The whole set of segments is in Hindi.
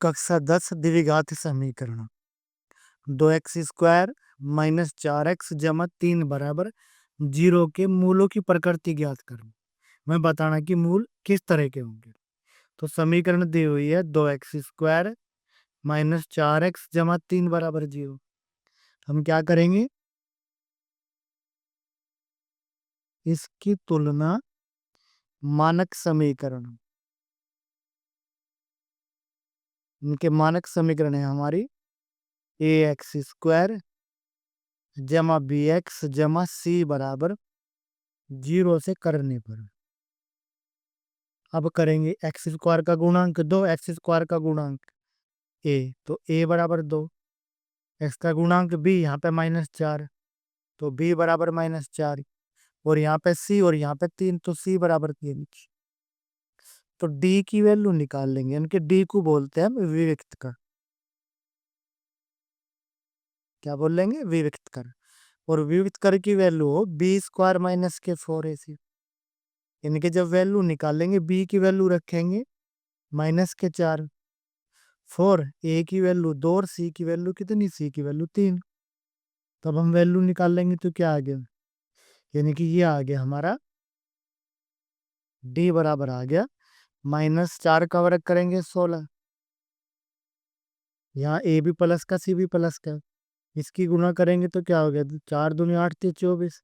कक्षा 10 द्विघात समीकरण 2x² माइनस 4x जमा 3 बराबर 0 के मूलों की प्रकृति ज्ञात करना। मैं बताना कि मूल किस तरह के होंगे। तो समीकरण दी हुई है 2x² माइनस 4x जमा 3 बराबर 0। हम क्या करेंगे, इसकी तुलना मानक समीकरण, इनके मानक समीकरण है हमारी ax² जमा bx जमा c बराबर 0 से करने पर। अब करेंगे x² का गुणांक 2, x² का गुणांक a, तो a बराबर 2, x का गुणांक b, यहाँ पे -4, तो b बराबर -4, और यहाँ पे c और यहाँ पे 3, तो c बराबर 3। तो d की वैल्यू निकाल लेंगे, इनके d को बोलते हैं हम विविक्त कर। क्या बोल लेंगे, विविक्त कर। और विविक्त कर की वैल्यू हो b² माइनस के 4ac। इनके जब वैल्यू निकालेंगे, b की वैल्यू रखेंगे -4, 4, a की वैल्यू 2 और c की वैल्यू कितनी, c की वैल्यू 3। तब हम वैल्यू निकाल लेंगे तो क्या आ गया, यानी कि ये आ गया हमारा d बराबर आ गया -4 का वर्ग करेंगे 16, यहाँ a भी प्लस का c भी प्लस का, इसकी गुणा करेंगे तो क्या हो गया, 4 दूनी 8 थी 24,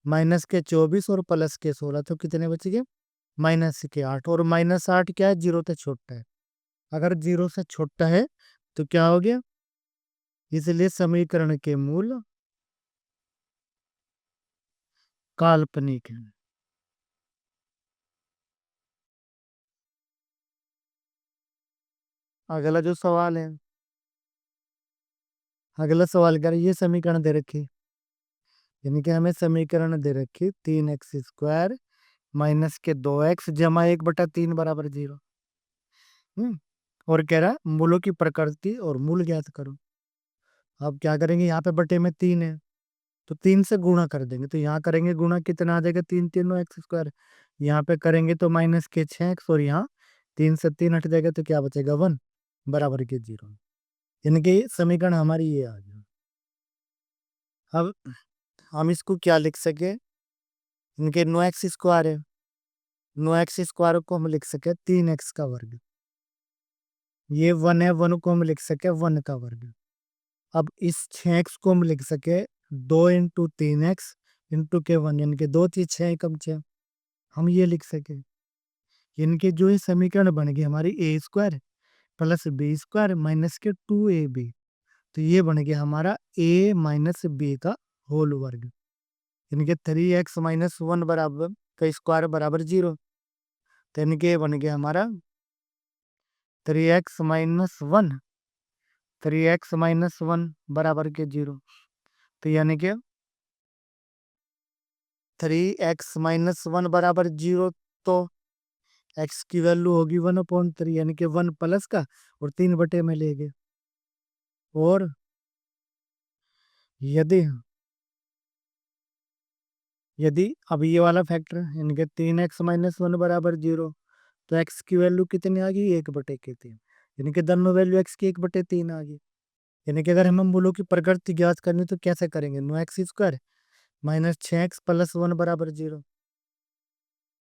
माइनस के 24 और प्लस के 16, तो कितने बच गए, -8। और -8 क्या है, 0 से छोटा है। अगर 0 से छोटा है तो क्या हो गया, इसलिए समीकरण के मूल काल्पनिक है। अगला जो सवाल है, अगला सवाल क्या है, ये समीकरण दे रखी, यानी कि हमें समीकरण दे रखी 3x² माइनस के 2x जमा 1/3 बराबर 0। और कह रहा मूलों की प्रकृति और मूल ज्ञात करो। अब क्या करेंगे, यहाँ पे बटे में 3 है तो 3 से गुणा कर देंगे, तो यहाँ करेंगे गुणा, कितना आ जाएगा, 3 3 x², यहाँ पे करेंगे तो माइनस के 6x, और यहाँ 3 से 3 हट जाएगा तो क्या बचेगा, 1 बराबर के 0। इनके समीकरण हमारी ये आ गया। अब हम इसको क्या लिख सके, इनके 9x² है, 9x² को हम लिख सके 3x का वर्ग, ये 1 है, 1 को हम लिख सके 1 का वर्ग। अब इस 6x को हम लिख सके 2 इंटू 3x इंटू के 1, यानी कि 2 चीज 6 कम 6, हम ये लिख सके। इनके जो ये समीकरण बन गई हमारी a² प्लस b² माइनस के 2ab, तो ये बन गया हमारा a माइनस b का होल वर्ग। इनके 3x माइनस 1 बराबर का स्क्वायर बराबर 0, तो इनके बन गया हमारा 3x माइनस 1, 3x माइनस 1 बराबर के 0, तो यानी कि 3x माइनस 1 बराबर 0, तो x की वैल्यू होगी 1/3, यानी कि 1 प्लस का और 3 बटे में ले गए। और यदि यदि अब ये वाला फैक्टर, यानी कि 3x माइनस 1 बराबर 0, तो x की वैल्यू कितनी आ गई, 1/3, यानी कि दोनों वैल्यू x की 1/3 आ गई। यानी कि अगर हम मूलों की प्रकृति ज्ञात करनी तो कैसे करेंगे, 9x² माइनस 6x प्लस 1 बराबर 0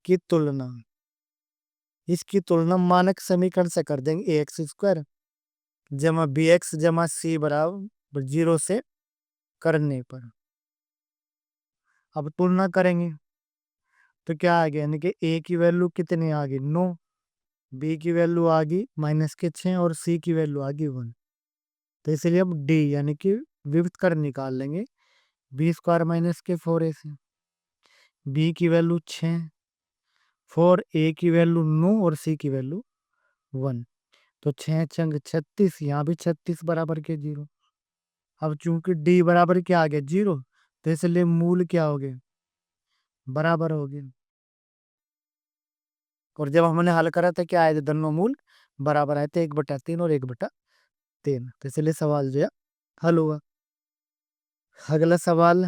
की तुलना, इसकी तुलना मानक समीकरण से कर देंगे, ax² जमा bx जमा c बराबर 0 से करने पर। अब तुलना करेंगे तो क्या आ गया, यानी कि a की वैल्यू कितनी आ गई, 9, b की वैल्यू आ गई माइनस के 6 और c की वैल्यू आ गई 1। तो इसलिए अब d यानी कि विविध कर निकाल लेंगे, b² माइनस के 4a से, b की वैल्यू 6, 4, a की वैल्यू 9 और c की वैल्यू 1, तो 6 चंग 36, यहाँ भी 36 बराबर के 0। अब चूंकि d बराबर क्या आ गया, 0, तो इसलिए मूल क्या हो गए, बराबर हो गए। और जब हमने हल करा था क्या आए थे, दोनों मूल बराबर आए थे, 1/3 और 1/3, तो इसलिए सवाल जो है हल हुआ। अगला सवाल,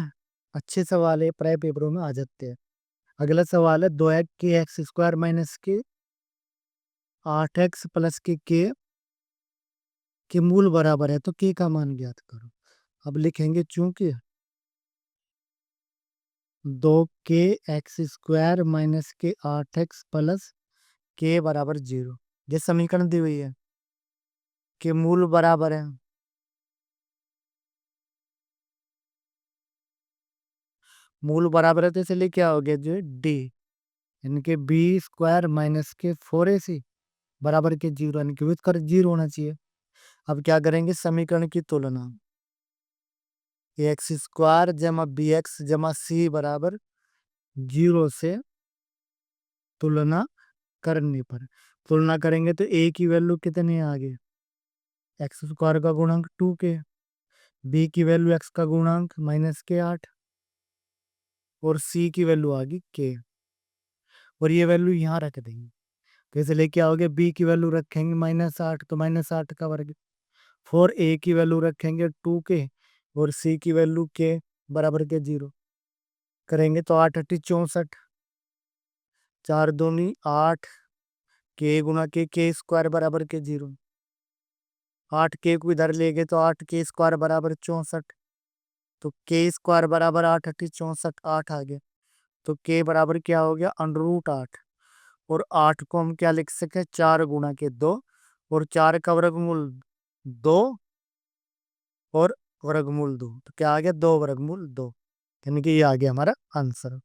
अच्छे सवाल है, प्राय पेपरों में आ जाते हैं। अगला सवाल है 2x के x² माइनस के 8x प्लस के के मूल बराबर है तो के का मान ज्ञात करो। अब लिखेंगे चूंकि 2k x² माइनस के 8x प्लस के बराबर 0, ये समीकरण दी हुई है, के मूल बराबर है, मूल बराबर है तो इसलिए क्या हो गया जो डी, इनके b² माइनस के 4ac बराबर के 0, यानी कि व्युत्क्रम 0 होना चाहिए। अब क्या करेंगे, समीकरण की तुलना, x² जमा bx जमा c बराबर 0 से तुलना करने पर, तुलना करेंगे तो a की वैल्यू कितने आ गए, x² का गुणांक 2k, b की वैल्यू x का गुणांक माइनस के 8 और c की वैल्यू आ गई k, और ये वैल्यू यहाँ रख देंगे। तो इसलिए क्या हो गया, b की वैल्यू रखेंगे -8 तो -8 का वर्ग, फोर a की वैल्यू रखेंगे 2k और c की वैल्यू k बराबर के 0, करेंगे तो 8 8 64, 4 दूनी 8, k गुना k² बराबर के 0, 8k को इधर ले गए तो 8k² बराबर 64, तो k² बराबर 8 8 64, 8 आ गया, तो k बराबर क्या हो गया √8, और 8 को हम क्या लिख सके 4 गुना के 2, और 4 का वर्गमूल 2 और वर्गमूल 2, तो क्या आ गया 2 वर्गमूल 2, यानी कि ये आ गया हमारा आंसर।